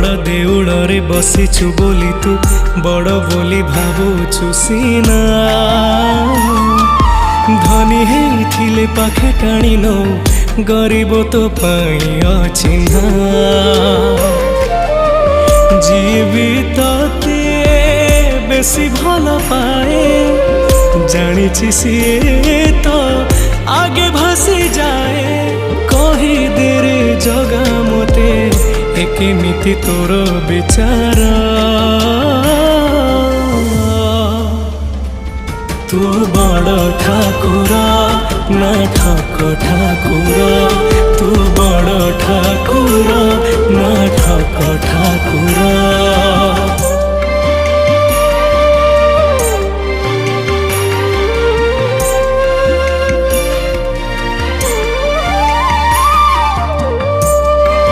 बड़ देउଳରେ बसिछु बोली तू बड़ बोली भावुछु सीना धनी हेइथिले पाखे टाणी नौ गरीब तो पाई अचिन्हा जीवितते बेसी भल पाए जानिछि सिए तो आगे भासी जाए कही दे रे जगा मते केमिति तोर विचार तू बड़ ठाकुर ना ठाक ठाकुर तू बड़ ठाकुर ना ठाक ठाकुर।